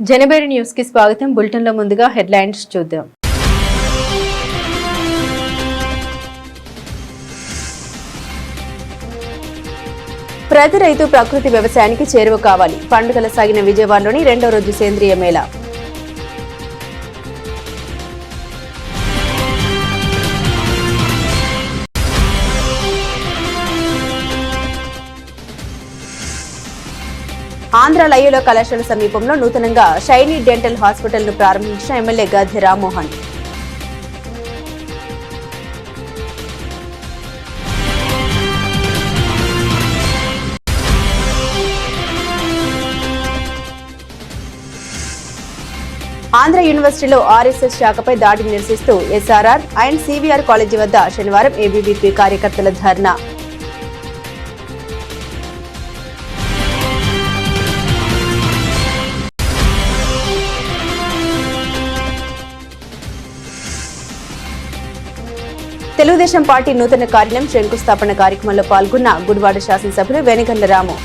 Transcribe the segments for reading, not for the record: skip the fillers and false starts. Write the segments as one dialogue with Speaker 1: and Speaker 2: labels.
Speaker 1: జనబేరి news కి స్వాగతం. Bulletin లో ముందుగా హెడ్లైన్స్ చూద్దాం. ప్రతి రైతు ప్రకృతి వ్యవసాయానికి చేరువ కావాలి. పండుగల సాగిన విజయవాడలోని రెండో రోజు సేంద్రియ మేళా. ఆంధ్ర లయోలా కళాశాల సమీపంలో నూతనంగా షైనీ డెంటల్ హాస్పిటల్ ను ప్రారంభించిన ఎమ్మెల్యే గద్దె రామ్మోహన్. ఆంధ్ర యూనివర్సిటీలో ఆర్ఎస్ఎస్ శాఖపై దాడిని నిరసిస్తూ ఎస్ఆర్ఆర్ అండ్ సివిఆర్ కాలేజీ వద్ద శనివారం ఏబీవీపీ కార్యకర్తల ధర్నా. తెలుగుదేశం పార్టీ నూతన కార్యాలయం శంకుస్థాపన కార్యక్రమంలో పాల్గొన్న గుడివాడ శాసనసభ్యులు వెనిగండ్ల రాము.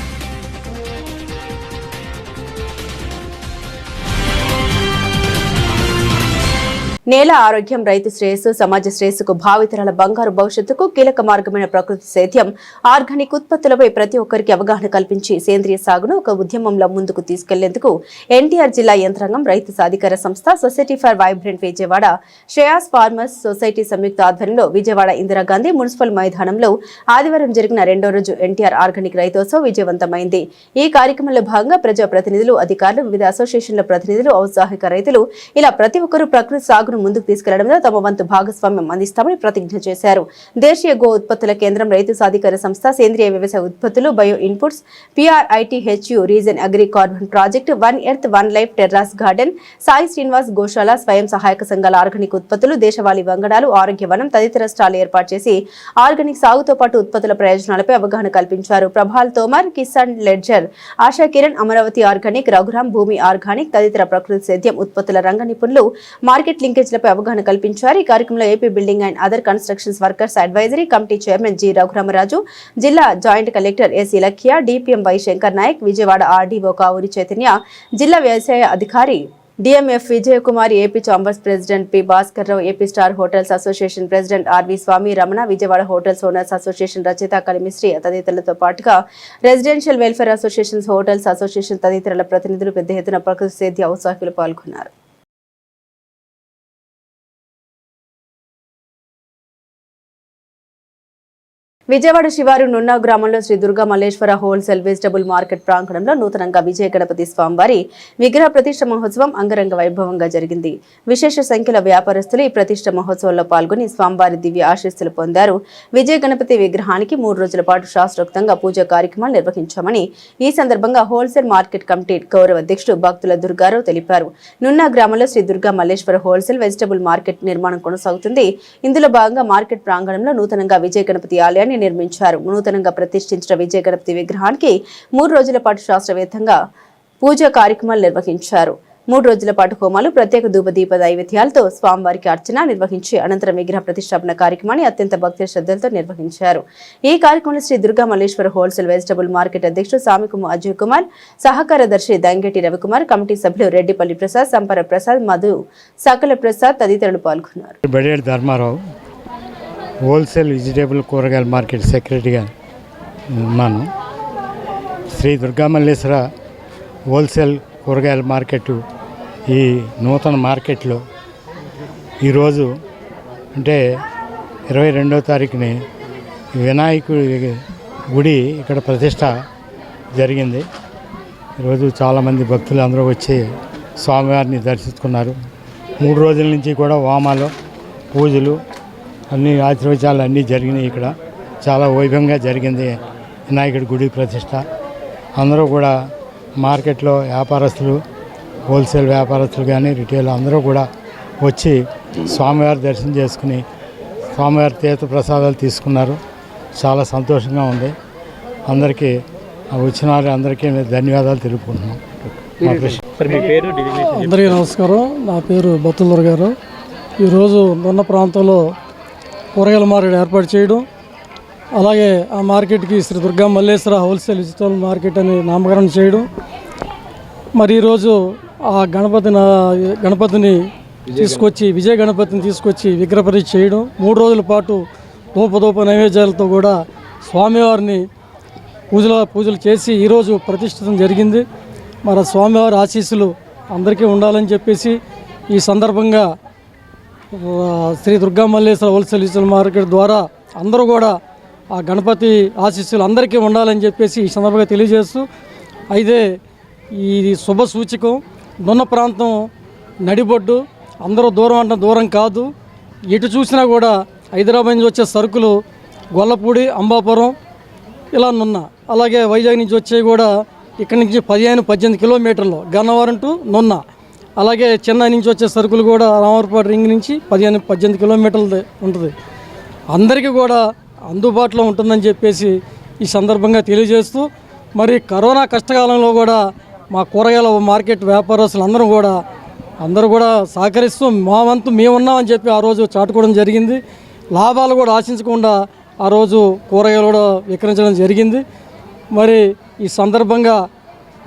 Speaker 1: నేల ఆరోగ్యం, రైతు శ్రేయస్సు, సమాజ శ్రేయస్సుకు, భావితరాల బంగారు భవిష్యత్తుకు కీలక మార్గమైన ప్రకృతి సేద్యం, ఆర్గానిక్ ఉత్పత్తులపై ప్రతి ఒక్కరికి అవగాహన కల్పించి సేంద్రియ సాగును ఒక ఉద్యమంలో ముందుకు తీసుకెళ్లేందుకు ఎన్టీఆర్ జిల్లా యంత్రాంగం, రైతు సాధికార సంస్థ, society for vibrant Vijayawada, Shreyas farmers society సంయుక్త ఆధ్వర్యంలో విజయవాడ ఇందిరాగాంధీ మున్సిపల్ మైదానంలో ఆదివారం జరిగిన రెండో రోజు ఎన్టీఆర్ ఆర్గానిక్ రైతోత్సవం విజయవంతమైంది. ఈ కార్యక్రమంలో భాగంగా ప్రజాప్రతినిధులు, అధికారులు, వివిధ అసోసియేషన్ల ప్రతినిధులు, ఔత్సాహిక రైతులు ఇలా ప్రతి ఒక్కరూ ప్రకృతి సాగును ముందుకు తీసుకెళ్లడంలో తమ వంతు భాగస్వామ్యం అందిస్తామని ప్రతిజ్ఞ చేశారు. దేశీయ గో ఉత్పత్తుల కేంద్రం, రైతు సాధికార సంస్థ, సేంద్రియ వ్యవసాయ ఉత్పత్తులు, bio inputs, PRITHU reason agri carbon project, one earth one life terrace garden, Sai Srinivas గోశాల, స్వయం సహాయక సంఘాల ఆర్గానిక్ ఉత్పత్తులు, దేశవాళీ వంగడాలు, ఆరోగ్యవనం తదితర స్టాల్ ఏర్పాటు చేసి ఆర్గానిక్ సాగుతో పాటు ఉత్పత్తుల ప్రయోజనాలపై అవగాహన కల్పించారు. ప్రభాల్ తోమర్, కిసాన్ లెడ్జర్, ఆశా కిరణ్, అమరావతి ఆర్గానిక్, రఘురాం, భూమి ఆర్గానిక్ తదితర ప్రకృతి సేద్యం ఉత్పత్తుల రంగ నిపుణులు మార్కెట్ లింకేజ్ లపై అవగాహన కల్పించారు. ఈ కార్యక్రమంలో AP building and other constructions workers advisory committee chairman G Raghuramaraju, జిల్లా joint collector S Ilakkiya, DPM Y Shankar Naik, Vijayawada RDO Kavuri Chaitanya, జిల్లా వ్యవసాయ అధికారి DMF Vijayakumar, AP chambers president P Bhaskar Rao, AP star hotels association president RV Swamy Ramana, Vijayawada hotels owners association Rachita Kalimisri తదితరులతో పాటుగా residential welfare associations, hotels association తదితరుల ప్రతినిధులు పెద్ద ఎత్తున ప్రకృతి సేద్య ఔత్సాహికులు పాల్గొన్నారు. విజయవాడ శివారు నున్నా గ్రామంలో Shri Durga Malleswara wholesale vegetable market ప్రాంగణంలో నూతనంగా విజయ గణపతి స్వామివారి విగ్రహ ప్రతిష్ఠ మహోత్సవం అంగరంగ వైభవంగా జరిగింది. విశేష సంఖ్యలో వ్యాపారస్తులు ఈ ప్రతిష్ఠ మహోత్సవంలో పాల్గొని స్వామివారి దివ్య ఆశీస్సులు పొందారు. విజయ గణపతి విగ్రహానికి 3 రోజుల పాటు శాస్త్రోక్తంగా పూజా కార్యక్రమాలు నిర్వహించామని ఈ సందర్భంగా హోల్సేల్ మార్కెట్ కమిటీ గౌరవ అధ్యక్షుడు భక్తుల దుర్గారావు తెలిపారు. నున్నా గ్రామంలో Shri Durga Malleswara wholesale vegetable market నిర్మాణం కొనసాగుతుంది. ఇందులో భాగంగా మార్కెట్ ప్రాంగణంలో నూతనంగా విజయ గణపతి ఆలయాన్ని నిర్మించారు. నూతనంగా ప్రతిష్ఠించిన విజయ గణపతి విగ్రహానికి 3 రోజుల పాటు శాస్త్రవేత్తంగా పూజా కార్యక్రమాలు నిర్వహించారు. 3 రోజుల పాటు హోమాలు, ప్రత్యేక ధూపదీప నైవేద్యాలతో స్వామివారికి అర్చన నిర్వహించి అనంతరం విగ్రహ ప్రతిష్టాపన కార్యక్రమాన్ని అత్యంత భక్తి శ్రద్ధలతో నిర్వహించారు. ఈ కార్యక్రమంలో Shri Durga Malleswara wholesale vegetable market అధ్యక్షుడు సామికుమ అజయ్ కుమార్, సహకారదర్శి దంగెటి రవికుమార్, కమిటీ సభ్యులు రెడ్డిపల్లి ప్రసాద్, సంపర ప్రసాద్, మధు, సకల ప్రసాద్ తదితరులు పాల్గొన్నారు.
Speaker 2: హోల్సేల్ వెజిటేబుల్ కూరగాయల మార్కెట్ సెక్రటరీగా ఉన్నాను. శ్రీ దుర్గా మల్లేశ్వర హోల్సేల్ కూరగాయల మార్కెట్ ఈ నూతన మార్కెట్లో ఈరోజు అంటే 22వ తారీఖుని వినాయకుడి గుడి ఇక్కడ ప్రతిష్ట జరిగింది. ఈరోజు చాలామంది భక్తులు అందరూ వచ్చి స్వామివారిని దర్శించుకున్నారు. 3 రోజుల నుంచి కూడా హోమాలు, పూజలు, అన్ని ఆశీర్వచనాలు అన్నీ జరిగినాయి. ఇక్కడ చాలా వైభవంగా జరిగింది వినాయకుడి గుడి ప్రతిష్ట. అందరూ కూడా మార్కెట్లో వ్యాపారస్తులు, హోల్సేల్ వ్యాపారస్తులు కానీ రిటైల్ అందరూ కూడా వచ్చి స్వామివారి దర్శనం చేసుకుని స్వామివారి తీర్థ ప్రసాదాలు తీసుకున్నారు. చాలా సంతోషంగా ఉంది. అందరికీ వచ్చిన వారి అందరికీ ధన్యవాదాలు తెలుపుకుంటున్నాం.
Speaker 3: అందరికీ నమస్కారం. నా పేరు బత్తులూరు గారు. ఈరోజు ఉన్న ప్రాంతంలో కూరగాయల మార్కెట్ ఏర్పాటు చేయడం, అలాగే ఆ మార్కెట్కి Shri Durga Malleswara wholesale vegetable market అని నామకరణం చేయడం, మరి ఈరోజు ఆ గణపతిని తీసుకొచ్చి విజయ గణపతిని తీసుకొచ్చి విగ్రహ ప్రతిష్ఠ చేయడం, 3 రోజుల పాటు ధూప నైవేద్యాలతో కూడా స్వామివారిని పూజలు చేసి ఈరోజు ప్రతిష్ఠితం జరిగింది. మరి స్వామివారి ఆశీస్సులు అందరికీ ఉండాలని చెప్పేసి ఈ సందర్భంగా Shri Durga Malleswara wholesale retail market ద్వారా అందరూ కూడా ఆ గణపతి ఆశీస్సులు అందరికీ ఉండాలని చెప్పేసి ఈ సందర్భంగా తెలియజేస్తూ, అయితే ఇది శుభ సూచకం. నున్న ప్రాంతం నడిబొడ్డు, అందరూ దూరం అంటే దూరం కాదు. ఎటు చూసినా కూడా హైదరాబాద్ నుంచి వచ్చే సరుకులు గొల్లపూడి, అంబాపురం ఇలా నున్న, అలాగే వైజాగ్ నుంచి వచ్చేవి కూడా ఇక్కడి నుంచి 15-18 కిలోమీటర్లు గన్నవరం టు నున్న, అలాగే చెన్నై నుంచి వచ్చే సరుకులు కూడా రామవరపాడు రింగ్ నుంచి 15-18 కిలోమీటర్లు ఉంటుంది. అందరికీ కూడా అందుబాటులో ఉంటుందని చెప్పేసి ఈ సందర్భంగా తెలియజేస్తూ, మరి కరోనా కష్టకాలంలో కూడా మా కూరగాయల మార్కెట్ వ్యాపారస్తులు అందరూ కూడా సహకరిస్తూ మా వంతు మేమున్నామని చెప్పి ఆ రోజు చాటుకోవడం జరిగింది. లాభాలు కూడా ఆశించకుండా ఆ రోజు కూరగాయలు కూడా విక్రయించడం జరిగింది. మరి ఈ సందర్భంగా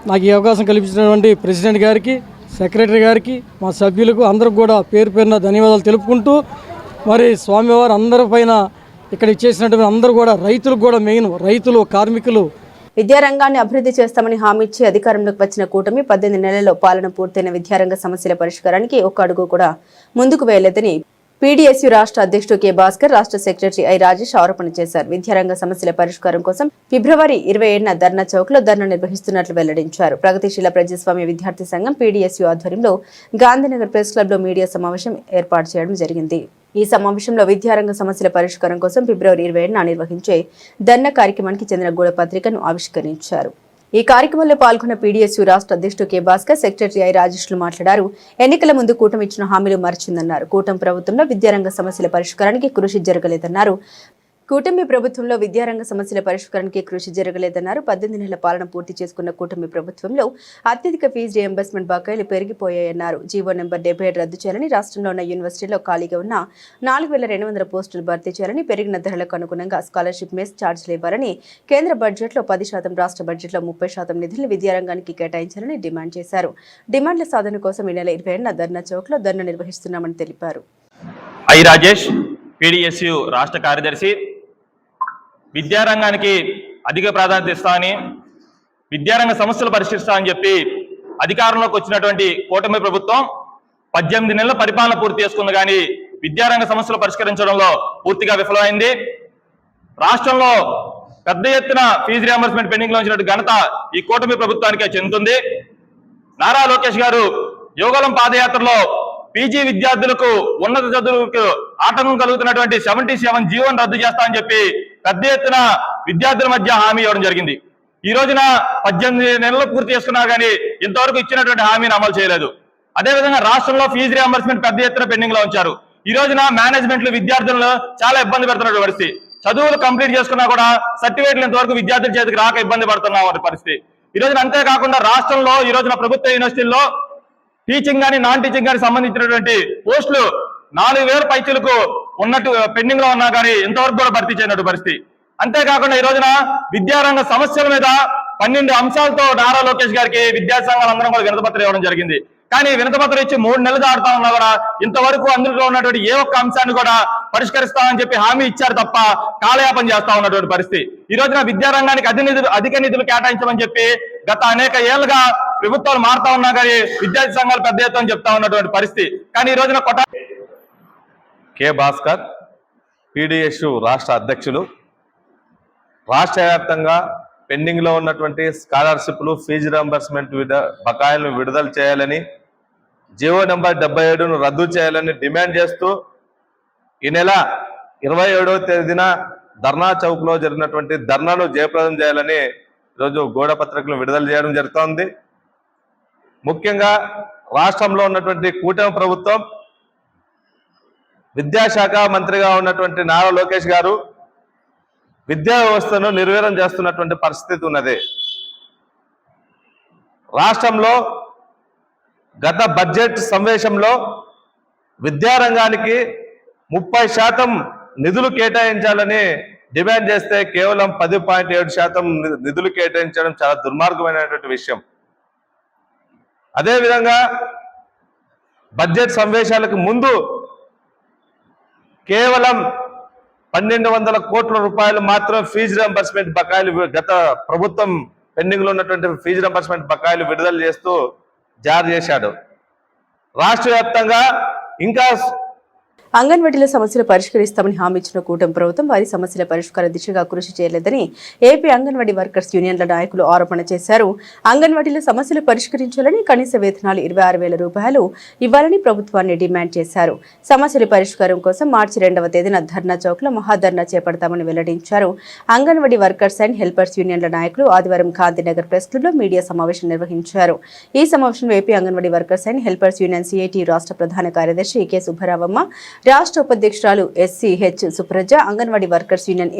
Speaker 3: నాకు ఈ అవకాశం కల్పించినటువంటి ప్రెసిడెంట్ గారికి, సెక్రటరీ గారికి, మా సభ్యులకు అందరికి కూడా పేరున ధన్యవాదాలు తెలుపుకుంటూ, మరి స్వామివారు అందరిపైన ఇక్కడ ఇచ్చేసినటువంటి అందరూ కూడా రైతులకు కూడా మెయిన్ రైతులు, కార్మికులు
Speaker 1: విద్యారంగాన్ని అభివృద్ధి చేస్తామని హామీ ఇచ్చి అధికారంలోకి వచ్చిన కూటమి 18 నెలల్లో పాలన పూర్తయిన విద్యారంగ సమస్యల పరిష్కారానికి ఒక్క అడుగు కూడా ముందుకు వేయలేదని పీడీఎస్యూ రాష్ట్ర అధ్యక్షుడు కె భాస్కర్, రాష్ట్ర సెక్రటరీ ఐ రాజేష్ ఆరోపణ చేశారు. విద్యారంగ సమస్యల పరిష్కారం కోసం ఫిబ్రవరి 27న ధర్నా చౌక్ లో ధర్నా నిర్వహిస్తున్నట్లు వెల్లడించారు. ప్రగతిశీల ప్రజాస్వామ్య విద్యార్థి సంఘం పీడీఎస్యూ ఆధ్వర్యంలో గాంధీనగర్ ప్రెస్ క్లబ్ లో మీడియా సమావేశం ఏర్పాటు చేయడం జరిగింది. ఈ సమావేశంలో విద్యారంగ సమస్యల పరిష్కారం కోసం ఫిబ్రవరి 27న నిర్వహించే ధర్నా కార్యక్రమానికి చెందిన గూఢ పత్రికను ఆవిష్కరించారు. ఈ కార్యక్రమంలో పాల్గొన్న పీడీఎస్యూ రాష్ట్ర అధ్యక్షుడు కె భాస్కర్, సెక్రటరీ ఐ రాజేష్లు మాట్లాడారు. ఎన్నికల ముందు కూటమి ఇచ్చిన హామీలు మరిచిందన్నారు. కూటమి ప్రభుత్వంలో విద్యారంగ సమస్యల పరిష్కారానికి కృషి జరగలేదన్నారు. కూటమి ప్రభుత్వంలో విద్యారంగ సమస్యల పరిష్కారానికి కృషి జరగలేదన్నారు. 18 నెలల పాలన పూర్తి చేసుకున్న కూటమి ప్రభుత్వంలో అత్యధిక ఫీజు రియంబర్స్మెంట్ బకాయిలు పెరిగిపోయాయన్నారు. జీవో నెంబర్ 77 రద్దు చేయాలని, రాష్ట్రంలో ఉన్న యూనివర్సిటీలో ఖాళీగా ఉన్న 4200 పోస్టులు భర్తీ చేయాలని, పెరిగిన ధరలకు అనుగుణంగా స్కాలర్షిప్ మెస్ ఛార్జీలు ఇవ్వాలని, కేంద్ర బడ్జెట్లో 10%, రాష్ట్ర బడ్జెట్లో 30% నిధులను విద్యారంగానికి కేటాయించాలని డిమాండ్ చేశారు. డిమాండ్ల సాధన కోసం ఈ నెల 27న ధర్నా చౌక్ లో ధర్నా నిర్వహిస్తున్నామని తెలిపారు.
Speaker 4: ఐ రాజేష్, పీడీఎస్యూ రాష్ట్ర కార్యదర్శి. విద్యారంగానికి అధిక ప్రాధాన్యత ఇస్తామని, విద్యారంగ సమస్యలు పరిష్కరిస్తామని చెప్పి అధికారంలోకి వచ్చినటువంటి కూటమి ప్రభుత్వం 18 నెలల పరిపాలన పూర్తి చేసుకుంది, కానీ విద్యారంగ సమస్యలు పరిష్కరించడంలో పూర్తిగా విఫలమైంది. రాష్ట్రంలో పెద్ద ఎత్తున ఫీజు రియంబర్స్మెంట్ పెండింగ్ లో ఉంచినట్టు ఘనత ఈ కూటమి ప్రభుత్వానికే చెందుతుంది. నారా లోకేష్ గారు యువగలం పాదయాత్రలో పీజీ విద్యార్థులకు ఉన్నత చదువులకు ఆటంకం కలుగుతున్నటువంటి 77 జీవోను రద్దు చేస్తామని చెప్పి పెద్ద ఎత్తున విద్యార్థుల మధ్య హామీ ఇవ్వడం జరిగింది. ఈ రోజున 18 నెలలు పూర్తి చేసుకున్నా కానీ ఇంతవరకు ఇచ్చినటువంటి హామీని అమలు చేయలేదు. అదేవిధంగా రాష్ట్రంలో ఫీజు రియంబర్స్మెంట్ పెద్ద ఎత్తున పెండింగ్ లో ఉంచారు. ఈ రోజున మేనేజ్మెంట్లు విద్యార్థులను చాలా ఇబ్బంది పెడుతున్న పరిస్థితి. చదువులు కంప్లీట్ చేసుకున్నా కూడా సర్టిఫికేట్లు ఇంతవరకు విద్యార్థుల చేతికి రాక ఇబ్బంది పడుతున్న పరిస్థితి ఈ రోజున. అంతేకాకుండా రాష్ట్రంలో ఈ రోజున ప్రభుత్వ యూనివర్సిటీల్లో టీచింగ్ కానీ నాన్ టీచింగ్ కానీ సంబంధించినటువంటి పోస్టులు 4000 పైచీలకు ఉన్నట్టు పెండింగ్ లో ఉన్నా కానీ ఇంతవరకు కూడా భర్తీ చేయనట్టు పరిస్థితి. అంతేకాకుండా ఈ రోజున విద్యారంగ సమస్యల మీద 12 అంశాలతో నారా లోకేష్ గారికి విద్యార్థి సంఘాలందరం కూడా వినతిపత్రం ఇవ్వడం జరిగింది. కానీ వినతిపత్రం ఇచ్చి 3 నెలలు దాడుతా ఉన్నా కూడా ఇంతవరకు అందులో ఉన్నటువంటి ఏ ఒక్క అంశాన్ని కూడా పరిష్కరిస్తామని చెప్పి హామీ ఇచ్చారు తప్ప కాలయాపన చేస్తా ఉన్నటువంటి పరిస్థితి. ఈ రోజున విద్యారంగానికి అధిక నిధులు కేటాయించమని చెప్పి గత అనేక ఏళ్లుగా ప్రభుత్వాలు మారుతా ఉన్నా కానీ విద్యార్థి సంఘాలు పెద్ద ఎత్తున చెప్తా ఉన్నటువంటి పరిస్థితి. కానీ ఈ రోజున కె భాస్కర్, పీడీఎస్యూ రాష్ట్ర అధ్యక్షులు. రాష్ట్ర వ్యాప్తంగా పెండింగ్ లో ఉన్నటువంటి స్కాలర్షిప్లు, ఫీజు రియంబర్స్మెంట్ బకాయిలను విడుదల చేయాలని, జీవో నెంబర్ 77ను రద్దు చేయాలని డిమాండ్ చేస్తూ ఈ నెల 27వ తేదీన ధర్నా చౌక్ లో జరిగినటువంటి ధర్నాను జయప్రదం చేయాలని ఈరోజు గోడ పత్రికలు విడుదల చేయడం జరుగుతోంది. ముఖ్యంగా రాష్ట్రంలో ఉన్నటువంటి కూటమి ప్రభుత్వం, విద్యాశాఖ మంత్రిగా ఉన్నటువంటి నారా లోకేష్ గారు విద్యా వ్యవస్థను నిర్వీర్యం చేస్తున్నటువంటి పరిస్థితి ఉన్నది. రాష్ట్రంలో గత బడ్జెట్ సమావేశంలో విద్యారంగానికి 30% నిధులు కేటాయించాలని డిమాండ్ చేస్తే కేవలం 10.7% నిధులు కేటాయించడం చాలా దుర్మార్గమైనటువంటి విషయం.
Speaker 5: అదేవిధంగా బడ్జెట్ సమావేశాలకు ముందు కేవలం 1200 కోట్ల రూపాయలు మాత్రం ఫీజు రియంబర్స్మెంట్ బకాయిలు గత ప్రభుత్వం పెండింగ్ లో ఉన్నటువంటి ఫీజు రియంబర్స్మెంట్ బకాయిలు విడుదల చేస్తూ జారీ చేశాడు. రాష్ట్ర వ్యాప్తంగా ఇంకా
Speaker 1: అంగన్వాడీల సమస్యలు పరిష్కరిస్తామని హామీ ఇచ్చిన కూటమి ప్రభుత్వం వారి సమస్యల పరిష్కార దిశగా కృషి చేయలేదని ఏపీ అంగన్వాడీ వర్కర్స్ యూనియన్ల నాయకులు ఆరోపణ చేశారు. అంగన్వాడీల సమస్యలు పరిష్కరించాలని కనీస వేతనాలు 26,000 రూపాయలు ఇవ్వాలని ప్రభుత్వాన్ని డిమాండ్ చేశారు. సమస్యల పరిష్కారం కోసం మార్చి 2వ తేదీన ధర్నా చౌక్ లో మహాధర్నా చేపడతామని వెల్లడించారు. అంగన్వాడీ వర్కర్స్ అండ్ హెల్పర్స్ యూనియన్ల నాయకులు ఆదివారం గాంధీనగర్ ప్రెస్ క్లబ్ లో మీడియా సమావేశం నిర్వహించారు. ఈ సమావేశంలో AP anganwadi workers and helpers union CIT రాష్ట్ర ప్రధాన కార్యదర్శి కె సుబ్బరావమ్మ, రాష్ట్ర ఉపాధ్యక్షురాలు SCH Supraja, anganwadi workers union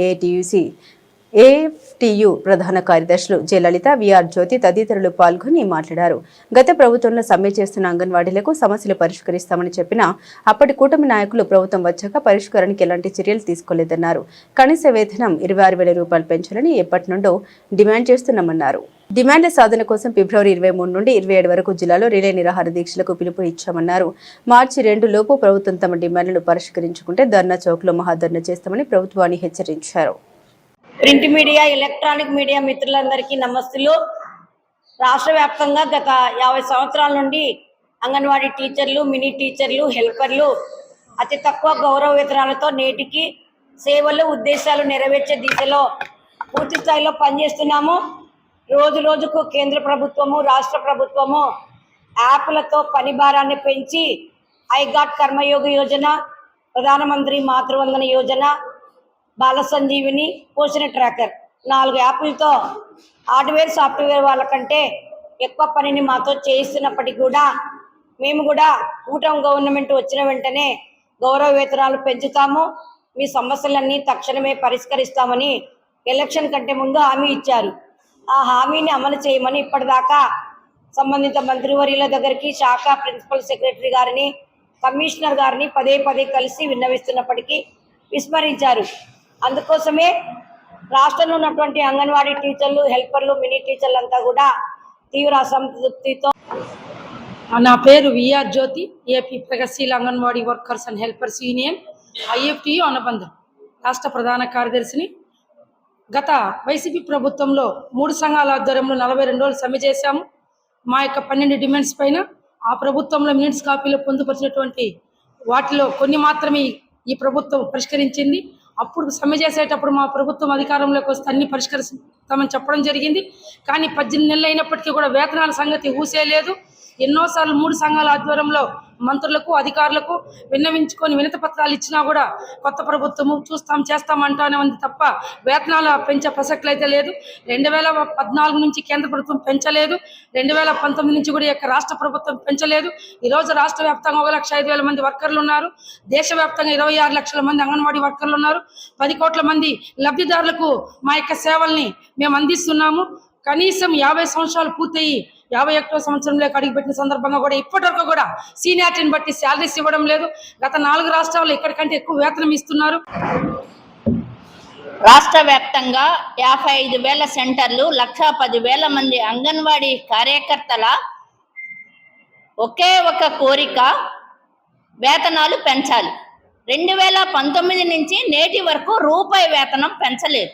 Speaker 1: AFTU ప్రధాన కార్యదర్శులు జె లలిత, విఆర్ జ్యోతి తదితరులు పాల్గొని మాట్లాడారు. గత ప్రభుత్వంలో సమ్మె చేస్తున్న అంగన్వాడీలకు సమస్యలు పరిష్కరిస్తామని చెప్పినా అప్పటి కూటమి నాయకులు ప్రభుత్వం వచ్చాక పరిష్కారానికి ఎలాంటి చర్యలు తీసుకోలేదన్నారు. కనీస వేతనం 26,000 రూపాయలు పెంచాలని ఎప్పటి నుండో డిమాండ్ చేస్తున్నామన్నారు. డిమాండ్ల సాధన కోసం ఫిబ్రవరి 23 నుండి 27 వరకు జిల్లాలో రిలే నిరాహార దీక్షలకు పిలుపు ఇచ్చామన్నారు. మార్చి 2 లోపు ప్రభుత్వం తమ డిమాండ్లను పరిష్కరించుకుంటే ధర్నా చౌక్ లో మహాధర్నా చేస్తామని ప్రభుత్వాన్ని హెచ్చరించారు.
Speaker 6: ప్రింట్ మీడియా, ఎలక్ట్రానిక్ మీడియా మిత్రులందరికీ నమస్తులు. రాష్ట్ర వ్యాప్తంగా గత 50 సంవత్సరాల నుండి అంగన్వాడీ టీచర్లు, మినీ టీచర్లు, హెల్పర్లు అతి తక్కువ గౌరవ వేతనాలతో నేటికి సేవలు, ఉద్దేశాలు నెరవేర్చే దిశలో పూర్తి స్థాయిలో పనిచేస్తున్నాము. రోజు రోజుకు కేంద్ర ప్రభుత్వము, రాష్ట్ర ప్రభుత్వము యాప్లతో పని భారాన్ని పెంచి ఐగాట్ కర్మయోగి యోజన, ప్రధానమంత్రి మాతృవందన యోజన, బాల సంజీవిని, పోషణ ట్రాకర్ 4 యాప్లతో హార్డ్వేర్ సాఫ్ట్వేర్ వాళ్ళకంటే ఎక్కువ పనిని మాతో చేయిస్తున్నప్పటికీ కూడా మేము కూడా కూటమి గవర్నమెంట్ వచ్చిన వెంటనే గౌరవ వేతనాలు పెంచుతాము, మీ సమస్యలన్నీ తక్షణమే పరిష్కరిస్తామని ఎలక్షన్ కంటే ముందు హామీ ఇచ్చారు. ఆ హామీని అమలు చేయమని ఇప్పటిదాకా సంబంధిత మంత్రివర్యుల దగ్గరికి, శాఖ ప్రిన్సిపల్ సెక్రటరీ గారిని, కమిషనర్ గారిని పదే కలిసి విన్నవిస్తున్నప్పటికీ విస్మరించారు. అందుకోసమే రాష్ట్రంలో ఉన్నటువంటి అంగన్వాడీ టీచర్లు, హెల్పర్లు, మినీ టీచర్లు అంతా కూడా తీవ్ర అసంతృప్తితో.
Speaker 7: నా పేరు విఆర్ జ్యోతి, ఏపీ ప్రగతిశీల anganwadi workers and helpers union IFTU అనుబంధం రాష్ట్ర ప్రధాన కార్యదర్శిని. గత వైసీపీ ప్రభుత్వంలో 3 సంఘాల ఆధ్వర్యంలో 42 రోజులు సమ్మె చేశాము. మా యొక్క 12 డిమాండ్స్ పైన ఆ ప్రభుత్వంలో మినిట్స్ కాపీలో పొందుపరిచినటువంటి వాటిలో కొన్ని మాత్రమే ఈ ప్రభుత్వం పరిష్కరించింది. అప్పుడు సమ్మె చేసేటప్పుడు మా ప్రభుత్వం అధికారంలోకి వస్తే అన్ని పరిష్కరిస్తామని చెప్పడం జరిగింది. కానీ 18 నెలలు అయినప్పటికీ కూడా వేతనాల సంగతి ఊసేలేదు. ఎన్నోసార్లు 3 సంఘాల ఆధ్వర్యంలో మంత్రులకు, అధికారులకు విన్నవించుకొని వినతి పత్రాలు ఇచ్చినా కూడా కొత్త ప్రభుత్వము చూస్తాం చేస్తామంటానే ఉంది తప్ప వేతనాలు పెంచే ప్రసక్తులు అయితే లేదు. 2014 నుంచి కేంద్ర ప్రభుత్వం పెంచలేదు, 2019 నుంచి కూడా యొక్క రాష్ట్ర ప్రభుత్వం పెంచలేదు. ఈరోజు రాష్ట్ర వ్యాప్తంగా 1,05,000 మంది వర్కర్లు ఉన్నారు. దేశవ్యాప్తంగా 26 లక్షల మంది అంగన్వాడీ వర్కర్లు ఉన్నారు. 10 కోట్ల మంది లబ్ధిదారులకు మా యొక్క సేవల్ని మేము అందిస్తున్నాము. కనీసం 50 సంవత్సరాలు పూర్తయి 51వ సంవత్సరంలోకి అడుగుపెట్టిన సందర్భంగా కూడా ఇప్పటివరకు కూడా సీనియారిటీని బట్టి శాలరీస్ ఇవ్వడం లేదు. గత 4 రాష్ట్రాల్లో ఇక్కడికంటే ఎక్కువ వేతనం ఇస్తున్నారు.
Speaker 8: రాష్ట్ర వ్యాప్తంగా 55,000 సెంటర్లు, 1,10,000 మంది అంగన్వాడీ కార్యకర్తల ఒకే ఒక కోరిక, వేతనాలు పెంచాలి. 2019 నుంచి నేటి వరకు రూపాయి వేతనం పెంచలేదు.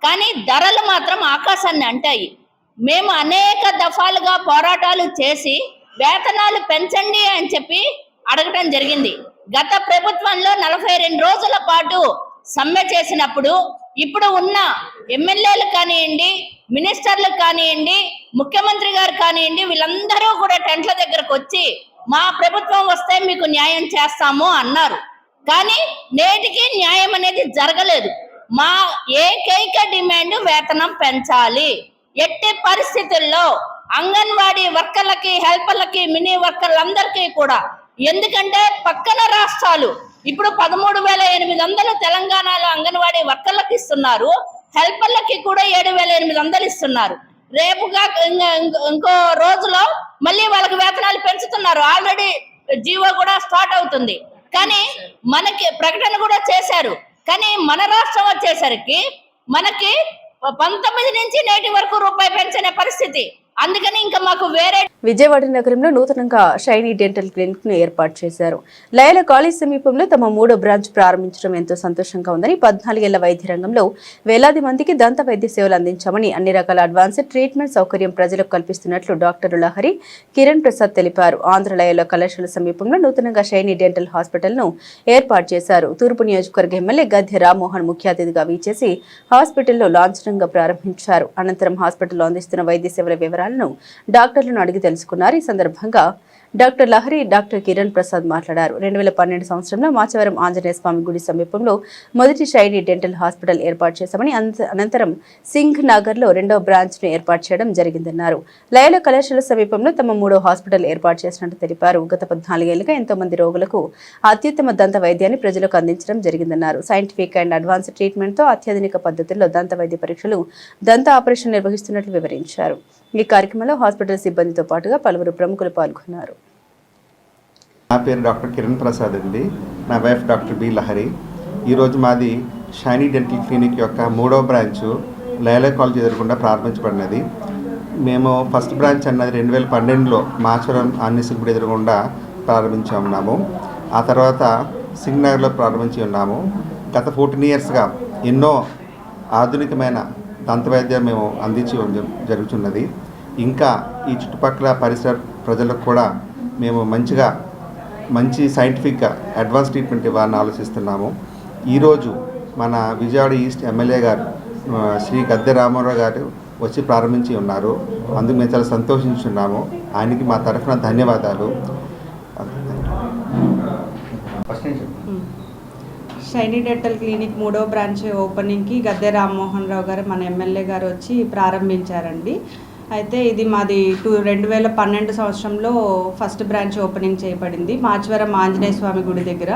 Speaker 8: కానీ ధరలు మాత్రం ఆకాశాన్ని అంటాయి. మేము అనేక దఫాలుగా పోరాటాలు చేసి వేతనాలు పెంచండి అని చెప్పి అడగటం జరిగింది. గత ప్రభుత్వంలో 42 రోజుల పాటు సమ్మె చేసినప్పుడు ఇప్పుడు ఉన్న ఎమ్మెల్యేలు కానివ్వండి, మినిస్టర్లు కానివ్వండి, ముఖ్యమంత్రి గారు కానివ్వండి, వీళ్ళందరూ కూడా టెంట్ల దగ్గరకు వచ్చి మా ప్రభుత్వం వస్తే మీకు న్యాయం చేస్తాము అన్నారు. కానీ నేటికి న్యాయం అనేది జరగలేదు. మా ఏకైక డిమాండ్ వేతనం పెంచాలి. ఎట్టి పరిస్థితుల్లో అంగన్వాడీ వర్కర్లకి, హెల్పర్లకి, మినీ వర్కర్లందరికీ కూడా, ఎందుకంటే పక్కన రాష్ట్రాలు ఇప్పుడు 13,800 తెలంగాణలో అంగన్వాడీ వర్కర్లకు ఇస్తున్నారు, హెల్పర్లకి కూడా 7,800 ఇస్తున్నారు. రేపుగా ఇంకో రోజులో మళ్ళీ వాళ్ళకి వేతనాలు పెంచుతున్నారు. ఆల్రెడీ జీవో కూడా స్టార్ట్ అవుతుంది. కానీ మనకి ప్రకటన కూడా చేశారు. కానీ మన రాష్ట్రం వచ్చేసరికి మనకి 19 నుంచి నేటి వరకు రూపాయి పెంచనే పరిస్థితి. అందుకని ఇంకా మాకు వేరే
Speaker 1: విజయవాడ నగరంలో నూతనంగా షైనీ డెంటల్ క్లినిక్ ను ఏర్పాటు చేశారు. లయల కాలేజ్ సమీపంలో తమ 3వ బ్రాంచ్ ప్రారంభించడం ఎంతో సంతోషంగా ఉందని 14 ఏళ్ల వైద్య రంగంలో వేలాది మందికి దంత వైద్య సేవలు అందించామని అన్ని రకాల అడ్వాన్స్డ్ ట్రీట్మెంట్ సౌకర్యం ప్రజలకు కల్పిస్తున్నట్లు డాక్టర్ లహరి కిరణ్ ప్రసాద్ తెలిపారు. ఆంధ్ర లయల కళాశాల సమీపంలో నూతనంగా షైనీ డెంటల్ హాస్పిటల్ ను ఏర్పాటు చేశారు. తూర్పు నియోజకవర్గ ఎమ్మెల్యే గద్దె రామ్మోహన్ ముఖ్య అతిథిగా వీచేసి హాస్పిటల్లో లాంఛనంగా ప్రారంభించారు. అనంతరం హాస్పిటల్లో అందిస్తున్న వైద్య సేవల వివరాలను డాక్టర్లను అడిగి తెలుసుకున్నారు. ఈ సందర్భంగా డాక్టర్ లహరి, డాక్టర్ కిరణ్ ప్రసాద్ మాట్లాడారు. 2012 సంవత్సరంలో మాచవరం ఆంజనేయ స్వామి గుడి సమీపంలో మొదటి షైనీ డెంటల్ హాస్పిటల్ ఏర్పాటు చేశామని, అనంతరం సింగ్ నగర్ లో 2వ బ్రాంచ్ ను ఏర్పాటు చేయడం జరిగిందన్నారు. లయల కళాశాల సమీపంలో తమ 3వ హాస్పిటల్ ఏర్పాటు చేసినట్టు తెలిపారు. గత 14 ఏళ్లుగా ఎంతో మంది రోగులకు అత్యుత్తమ దంత వైద్యాన్ని ప్రజలకు అందించడం జరిగిందన్నారు. సైంటిఫిక్ అండ్ అడ్వాన్స్ ట్రీట్మెంట్ తో అత్యాధునిక పద్ధతుల్లో దంత వైద్య పరీక్షలు, దంత ఆపరేషన్ నిర్వహిస్తున్నట్లు వివరించారు. ఈ కార్యక్రమంలో హాస్పిటల్ సిబ్బందితో పాటుగా పలువురు ప్రముఖులు పాల్గొన్నారు.
Speaker 9: నా పేరు డాక్టర్ కిరణ్ ప్రసాద్ అండి. నా వైఫ్ డాక్టర్ బి లహరి. ఈరోజు మాది షైనీ డెంటల్ క్లినిక్ యొక్క 3వ బ్రాంచ్ లయల కాలేజ్ ఎదురుకుండా ప్రారంభించబడినది. మేము ఫస్ట్ బ్రాంచ్ అన్నది 2012లో మాచవరం ఆంజనేయ గుడి ఎదురుగుండా ప్రారంభించాము. ఆ తర్వాత సింగ్ నగర్లో ప్రారంభించి ఉన్నాము. గత 14 ఇయర్స్గా ఎన్నో ఆధునికమైన దంత వైద్యం మేము అందించి జరుగుతున్నది. ఇంకా ఈ చుట్టుపక్కల పరిసర ప్రజలకు కూడా మేము మంచి సైంటిఫిక్గా అడ్వాన్స్ ట్రీట్మెంట్ ఇవ్వాలని ఆలోచిస్తున్నాము. ఈరోజు మన విజయవాడ ఈస్ట్ ఎమ్మెల్యే గారు శ్రీ గద్దె రామారావు గారు వచ్చి ప్రారంభించి ఉన్నారు. అందుకు మేము చాలా సంతోషించున్నాము. ఆయనకి మా తరఫున ధన్యవాదాలు.
Speaker 10: షైనీ డెంటల్ క్లినిక్ 3వ బ్రాంచ్ ఓపెనింగ్కి గద్దె రామ్మోహన్ రావు గారు మన ఎమ్మెల్యే గారు వచ్చి ప్రారంభించారండి. అయితే ఇది మాది 2012 సంవత్సరంలో ఫస్ట్ బ్రాంచ్ ఓపెనింగ్ చేయబడింది మాచవరం ఆంజనేయ స్వామి గుడి దగ్గర.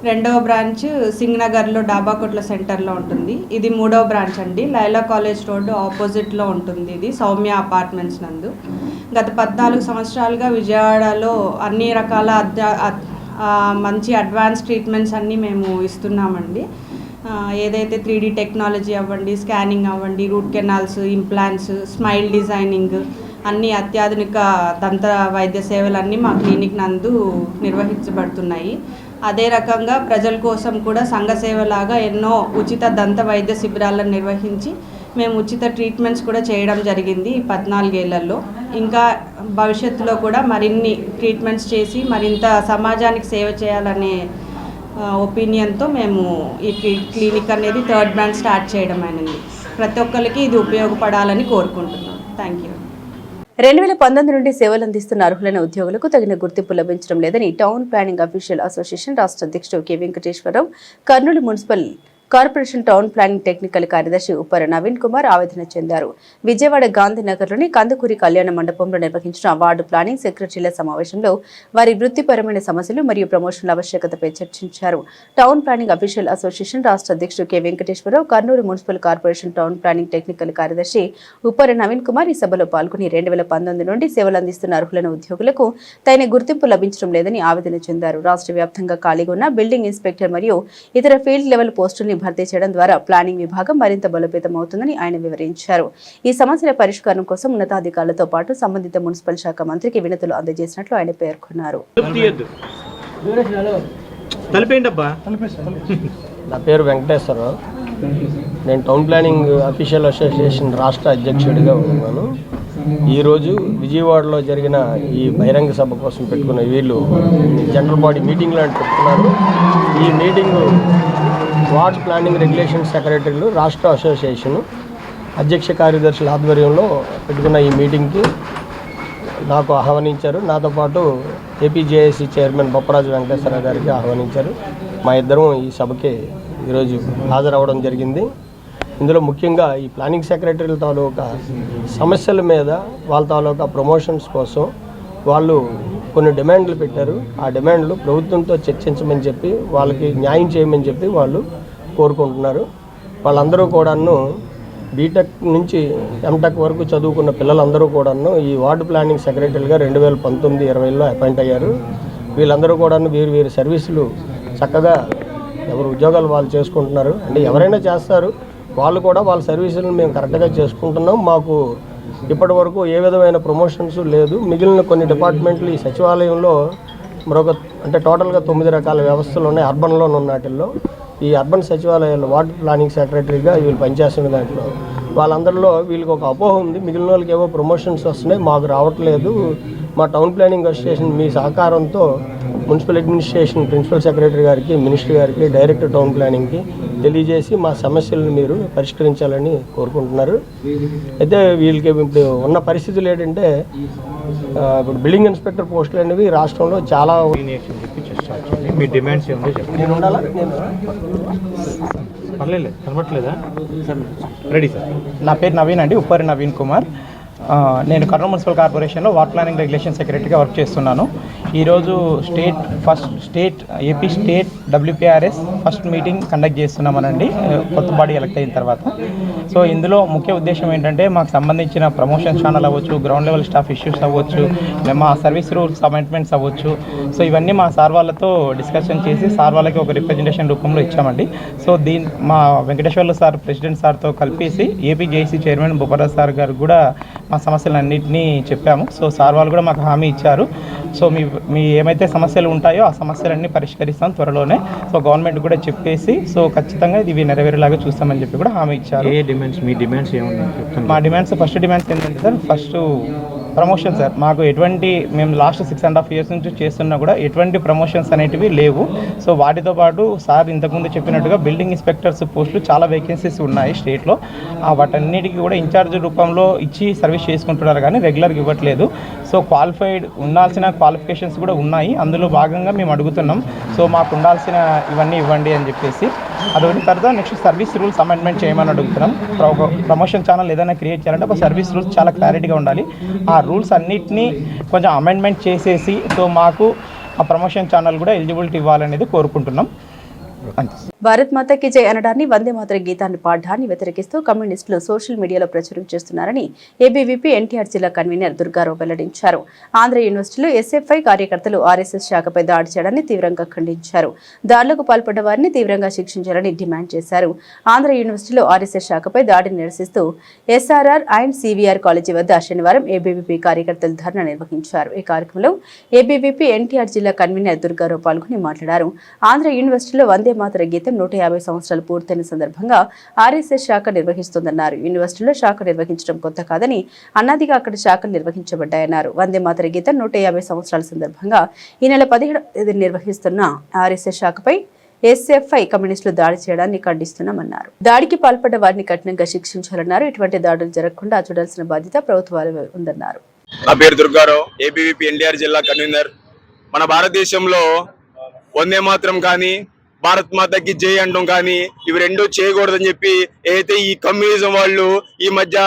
Speaker 10: 2వ బ్రాంచ్ సింగ్ నగర్లో డాబాకొట్ల సెంటర్లో ఉంటుంది. ఇది 3వ బ్రాంచ్ అండి. లైలా కాలేజ్ రోడ్డు ఆపోజిట్లో ఉంటుంది. ఇది సౌమ్య అపార్ట్మెంట్స్ నందు. గత 14 సంవత్సరాలుగా విజయవాడలో అన్ని రకాల మంచి అడ్వాన్స్ ట్రీట్మెంట్స్ అన్నీ మేము ఇస్తున్నామండి. ఏదైతే 3D టెక్నాలజీ అవ్వండి, స్కానింగ్ అవ్వండి, route canals, implants, smile designing, అన్ని అత్యాధునిక దంత వైద్య సేవలన్నీ మా క్లినిక్ నందు నిర్వహించబడుతున్నాయి. అదే రకంగా ప్రజల కోసం కూడా సంఘ సేవలాగా ఎన్నో ఉచిత దంత వైద్య శిబిరాలను నిర్వహించి మేము ఉచిత ట్రీట్మెంట్స్ కూడా చేయడం జరిగింది ఈ 14 ఏళ్లలో. ఇంకా భవిష్యత్తులో కూడా మరిన్ని ట్రీట్మెంట్స్ చేసి మరింత సమాజానికి సేవ చేయాలనే ఒపీనియన్తో మేము ఈ క్లినిక్ అనేది 3rd బ్రాంచ్ స్టార్ట్ చేయడం అనేది. ప్రతి ఒక్కరికి ఇది ఉపయోగపడాలని కోరుకుంటున్నాం. Thank you.
Speaker 1: 2019 నుండి సేవలు అందిస్తున్న అర్హులైన ఉద్యోగులకు తగిన గుర్తింపు లభించడం లేదని టౌన్ ప్లానింగ్ అఫీషియల్ అసోసియేషన్ రాష్ట్ర అధ్యక్షుడు K Venkateswararao, Kurnool municipal corporation town planning technical కార్యదర్శి ఉప్పర నవీన్ కుమార్ ఆవేదన చెందారు. విజయవాడ గాంధీనగర్లోని కందుకూరి కళ్యాణ మండపంలో నిర్వహించిన వార్డు ప్లానింగ్ సెక్రటరీల సమావేశంలో వారి వృత్తిపరమైన సమస్యలు మరియు ప్రమోషన్ల ఆవశ్యకతపై చర్చించారు. టౌన్ ప్లానింగ్ అఫీషియల్ అసోసియేషన్ రాష్ట్ర అధ్యక్షుడు K Venkateswararao, Kurnool municipal corporation town planning technical కార్యదర్శి ఉప్పర నవీన్ కుమార్ ఈ సభలో పాల్గొని 2019 నుండి సేవలు అందిస్తున్న అర్హులైన ఉద్యోగులకు తగిన గుర్తింపు లభించడం లేదని ఆవేదన చెందారు. రాష్ట్ర వ్యాప్తంగా ఖాళీగా ఉన్న బిల్డింగ్ ఇన్స్పెక్టర్ మరియు ఇతర ఫీల్డ్ లెవెల్ పోస్టుల్ని భర్తీ చేయడం ద్వారా ప్లానింగ్ విభాగం మరింత బలోపేతం అవుతుందని ఆయన వివరించారు. ఈ సమస్యల పరిష్కారం కోసం ఉన్నతాధికారులతో పాటు సంబంధిత మున్సిపల్ శాఖ మంత్రికి వినతులు అందజేసినట్లు ఆయన పేర్కొన్నారు.
Speaker 11: నా పేరు వెంకటేశ్వరరావు. నేను టౌన్ ప్లానింగ్ అఫీషియల్ అసోసియేషన్ రాష్ట్ర అధ్యక్షుడిగా ఉన్నాను. ఈరోజు విజయవాడలో జరిగిన ఈ బహిరంగ సభ కోసం పెట్టుకున్న వీళ్ళు జనరల్ బాడీ మీటింగ్ లాంటి పెట్టుకున్నారు. ఈ మీటింగు వార్డ్ ప్లానింగ్ రెగ్యులేషన్ సెక్రటరీలు రాష్ట్ర అసోసియేషను అధ్యక్ష కార్యదర్శుల ఆధ్వర్యంలో పెట్టుకున్న ఈ మీటింగ్కి నాకు ఆహ్వానించారు. నాతో పాటు ఏపీజేఏసీ చైర్మన్ బొప్పరాజు వెంకటేశ్వరరావు గారికి ఆహ్వానించారు. మా ఇద్దరం ఈ సభకి ఈరోజు హాజరవ్వడం జరిగింది. ఇందులో ముఖ్యంగా ఈ ప్లానింగ్ సెక్రటరీల తాలూకా సమస్యల మీద వాళ్ళ తాలూకా ప్రమోషన్స్ కోసం వాళ్ళు కొన్ని డిమాండ్లు పెట్టారు. ఆ డిమాండ్లు ప్రభుత్వంతో చర్చించమని చెప్పి వాళ్ళకి న్యాయం చేయమని చెప్పి వాళ్ళు కోరుకుంటున్నారు. వాళ్ళందరూ కూడాను బీటెక్ నుంచి ఎంటెక్ వరకు చదువుకున్న పిల్లలందరూ కూడాను ఈ వార్డు ప్లానింగ్ సెక్రటరీలుగా 2019-20లో అపాయింట్ అయ్యారు. వీళ్ళందరూ కూడాను వీరి సర్వీసులు చక్కగా ఎవరు ఉద్యోగాలు వాళ్ళు చేసుకుంటున్నారు. అంటే ఎవరైనా చేస్తారు, వాళ్ళు కూడా వాళ్ళ సర్వీసులను మేము కరెక్ట్గా చేసుకుంటున్నాం. మాకు ఇప్పటి వరకు ఏ విధమైన ప్రమోషన్స్ లేదు. మిగిలిన కొన్ని డిపార్ట్మెంట్లు ఈ సచివాలయంలో మరొక అంటే టోటల్గా 9 రకాల వ్యవస్థలు ఉన్నాయి. అర్బన్లో ఉన్న వాటిల్లో ఈ అర్బన్ సచివాలయాల్లో వాటర్ ప్లానింగ్ సెక్రటరీగా వీళ్ళు పనిచేస్తున్న దాంట్లో వాళ్ళందరిలో వీళ్ళకి ఒక అపోహ ఉంది. మిగిలిన వాళ్ళకి ఏవో ప్రమోషన్స్ వస్తున్నాయి, మాకు రావట్లేదు. మా టౌన్ ప్లానింగ్ అసోసియేషన్ మీ సహకారంతో మున్సిపల్ అడ్మినిస్ట్రేషన్ ప్రిన్సిపల్ సెక్రటరీ గారికి, మినిస్టర్ గారికి, డైరెక్టర్ టౌన్ ప్లానింగ్కి తెలియజేసి మా సమస్యలను మీరు పరిష్కరించాలని కోరుకుంటున్నారు. అయితే వీళ్ళకి ఇప్పుడు ఉన్న పరిస్థితులు ఏంటంటే ఇప్పుడు బిల్డింగ్ ఇన్స్పెక్టర్ పోస్టులు అనేవి రాష్ట్రంలో చాలా
Speaker 2: మీ డిమాండ్స్ ఏముందో చెప్పండి.
Speaker 11: నేను ఉండాలా?
Speaker 2: పర్లేదు, కనబట్లేదా? Ready sir.
Speaker 12: నా పేరు నవీన్ అండి, ఉప్పరి నవీన్ కుమార్. నేను కర్నూలు మున్సిపల్ కార్పొరేషన్లో వాటర్ ప్లానింగ్ రెగ్యులేషన్ సెక్రటరీగా వర్క్ చేస్తున్నాను. ఈరోజు AP state WPRS first meeting conduct చేస్తున్నామనండి, కొత్త బాడీ ఎలక్ట్ అయిన తర్వాత. సో ఇందులో ముఖ్య ఉద్దేశం ఏంటంటే మాకు సంబంధించిన ప్రమోషన్ ఛానల్ అవ్వచ్చు, గ్రౌండ్ లెవెల్ స్టాఫ్ ఇష్యూస్ అవ్వచ్చు, మా సర్వీస్ రూల్స్ అమెండ్మెంట్స్ అవ్వచ్చు. సో ఇవన్నీ మా సార్ వాళ్ళతో డిస్కషన్ చేసి సార్ వాళ్ళకి ఒక రిప్రజెంటేషన్ రూపంలో ఇచ్చామండి. సో మా వెంకటేశ్వర్లు సార్ ప్రెసిడెంట్ సార్తో కలిపేసి ఏపీ జేసీ చైర్మన్ బొప్పరాజ్ సార్ గారు కూడా మా సమస్యలన్నింటినీ చెప్పాము. సో సార్ వాళ్ళు కూడా మాకు హామీ ఇచ్చారు. సో మీ ఏమైతే సమస్యలు ఉంటాయో ఆ సమస్యలన్నీ పరిష్కరిస్తాం త్వరలోనే. సో గవర్నమెంట్ కూడా చెప్పేసి సో ఖచ్చితంగా ఇవి నెరవేరేలాగా చూస్తామని చెప్పి కూడా హామీ ఇచ్చారు.
Speaker 2: మీ డిమాండ్స్ ఏమన్నా?
Speaker 12: మా డిమాండ్స్ ఫస్ట్ డిమాండ్స్ ఏంటంటే సార్, ఫస్ట్ ప్రమోషన్ సార్. మాకు మేము లాస్ట్ 6.5 years నుంచి చేస్తున్నా కూడా ఎటువంటి ప్రమోషన్స్ అనేటివి లేవు. సో వాటితో పాటు సార్ ఇంతకుముందు చెప్పినట్టుగా బిల్డింగ్ ఇన్స్పెక్టర్స్ పోస్టులు చాలా వేకెన్సీస్ ఉన్నాయి స్టేట్లో. వాటన్నిటికీ కూడా ఇన్ఛార్జ్ రూపంలో ఇచ్చి సర్వీస్ చేసుకుంటున్నారు కానీ రెగ్యులర్గా ఇవ్వట్లేదు. సో ఉండాల్సిన క్వాలిఫికేషన్స్ కూడా ఉన్నాయి, అందులో భాగంగా మేము అడుగుతున్నాం. సో మాకు ఉండాల్సిన ఇవన్నీ ఇవ్వండి అని చెప్పేసి. అదొకటి. తర్వాత నెక్స్ట్ సర్వీస్ రూల్స్ అమెండ్మెంట్ చేయమని అడుగుతున్నాం. ప్రమోషన్ ఛానల్ ఏదైనా క్రియేట్ చేయాలంటే ఒక సర్వీస్ రూల్స్ చాలా క్లారిటీగా ఉండాలి. ఆ రూల్స్ అన్నిటినీ కొంచెం అమెండ్మెంట్ చేసేసి సో మాకు ఆ ప్రమోషన్ ఛానల్ కూడా ఎలిజిబిలిటీ ఇవ్వాలనేది కోరుకుంటున్నాం.
Speaker 1: భారత్ మాతాకి జై అనడాన్ని, వందే మాతర గీతాన్ని పాఠాన్ని వ్యతిరేకిస్తూ కమ్యూనిస్టులు సోషల్ మీడియాలో ప్రచారం చేస్తున్నారని ఏబీవీపీ ఎన్టీఆర్ జిల్లా కన్వీనర్ దుర్గారావు వెల్లడించారు. ఆంధ్ర యూనివర్సిటీలో ఎస్ఎఫ్ఐ కార్యకర్తలు ఆర్ఎస్ఎస్ శాఖపై దాడి చేయడాన్ని తీవ్రంగా ఖండించారు. దాడులకు పాల్పడ్డ వారిని తీవ్రంగా శిక్షించాలని డిమాండ్ చేశారు. ఆంధ్ర యూనివర్సిటీలో ఆర్ఎస్ఎస్ శాఖపై దాడిని నిరసిస్తూ ఎస్ఆర్ఆర్ అండ్ సివిఆర్ కాలేజీ వద్ద శనివారం ఏబీవీపీ కార్యకర్తలు ధర్నా నిర్వహించారు. ఈ కార్యక్రమంలో ఏబీవీపీ ఎన్టీఆర్ జిల్లా కన్వీనర్ దుర్గారావు పాల్గొని మాట్లాడారు. ఆంధ్ర యూనివర్సిటీలో వందే మాతర గీతం 150 సంవత్సరాలు పూర్తయిన సందర్భంగా ఆర్ఎస్ఎస్ శాఖ నిర్వహిస్తోందన్నారు. యూనివర్సిటీలో శాఖ నిర్వహించడం కొత్త కాదని, అన్నదిగా అక్కడ శాఖలు నిర్వహించబడ్డాయన్నారు. వందే మాతర గీతం 150 సంవత్సరాల సందర్భంగా ఈ నెల 17వ నిర్వహిస్తున్న ఆర్ఎస్ఎస్ శాఖపై ఎస్ఎఫ్ఐ కమ్యూనిస్టులు దాడి చేయడాన్ని ఖండిస్తున్నామన్నారు. దాడికి పాల్పడ్డ వారిని కఠినంగా శిక్షించాలన్నారు. ఇటువంటి దాడులు జరగకుండా చూడాల్సిన బాధ్యత ప్రభుత్వాలు ఉందన్నారు.
Speaker 13: నా పేరు దుర్గారావు, ఏబీవీపీ ఎన్టీఆర్ జిల్లా కన్వీనర్. మన భారతదేశంలో వందే మాత్రం కానీ భారత్ మాతకి జై అండం కానీ ఇవి రెండూ చేయకూడదని చెప్పి ఏదైతే ఈ కమ్యూనిజం వాళ్ళు ఈ మధ్య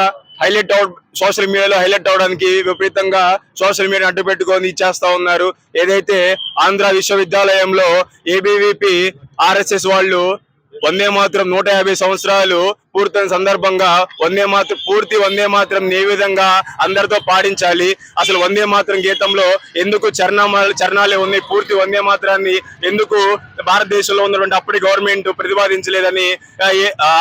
Speaker 13: సోషల్ మీడియాలో హైలైట్ అవడానికి విపరీతంగా సోషల్ మీడియా అడ్డు పెట్టుకొని చేస్తా ఉన్నారు. ఏదైతే ఆంధ్ర విశ్వవిద్యాలయంలో ఏబీవీపీ ఆర్ఎస్ఎస్ వాళ్ళు వందే మాత్రం 150 సంవత్సరాలు పూర్తయిన సందర్భంగా పూర్తి వందే మాత్రం ఏ విధంగా అందరితో పాడించాలి, అసలు వందే మాత్రం గీతంలో ఎందుకు చరణాలే ఉన్నాయి, పూర్తి వందే మాత్రాన్ని ఎందుకు భారతదేశంలో ఉన్నటువంటి అప్పటి గవర్నమెంట్ ప్రతిపాదించలేదని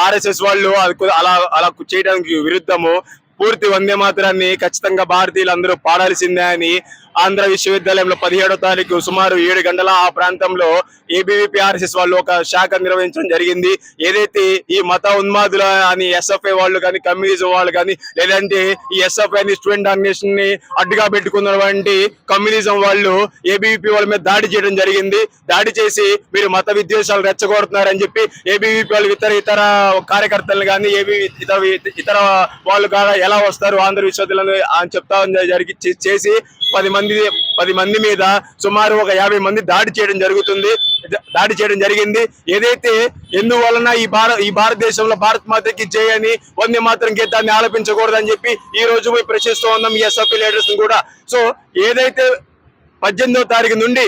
Speaker 13: ఆర్ఎస్ఎస్ వాళ్ళు అలా చేయడానికి విరుద్ధము. పూర్తి వందే మాత్రాన్ని ఖచ్చితంగా భారతీయులు అందరూ పాడాల్సిందే అని ఆంధ్ర విశ్వవిద్యాలయంలో 17వ తారీఖు సుమారు 7 గంటల ఆ ప్రాంతంలో ఏబీవీపీ ఆర్ఎస్ఎస్ వాళ్ళు ఒక శాఖ నిర్వహించడం జరిగింది. ఏదైతే ఈ మత ఉన్మాదుల అని ఎస్ఎఫ్ఐ వాళ్ళు కానీ కమ్యూనిజం వాళ్ళు కానీ లేదంటే ఈ ఎస్ఎఫ్ఐ స్టూడెంట్ ఆర్గనైజేషన్ ని అడ్డుగా పెట్టుకున్నటువంటి కమ్యూనిజం వాళ్ళు ఏబీవీపీ వాళ్ళ మీద దాడి చేయడం జరిగింది. దాడి చేసి మీరు మత విద్వేషాలు రెచ్చగొడుతున్నారని చెప్పి ఏబీవీపీ వాళ్ళు ఇతర కార్యకర్తలు కానీ ఇతర వాళ్ళు కాగా ఎలా వస్తారు ఆంధ్ర విశ్వవిద్యాలయం అని చెప్తా చేసి 10 మంది మీద సుమారు ఒక 50 మంది దాడి చేయడం జరిగింది. ఏదైతే ఎందువలన ఈ భారతదేశంలో భారత్ మాతకి జై అని వందే మాత్రం గీతాన్ని ఆలపించకూడదని చెప్పి ఈ రోజు పోయి ప్రశ్నిస్తూ ఉన్నాం ఈ ఎస్ఎఫ్ఐ లీడర్స్ కూడా. సో ఏదైతే 18వ తారీఖు నుండి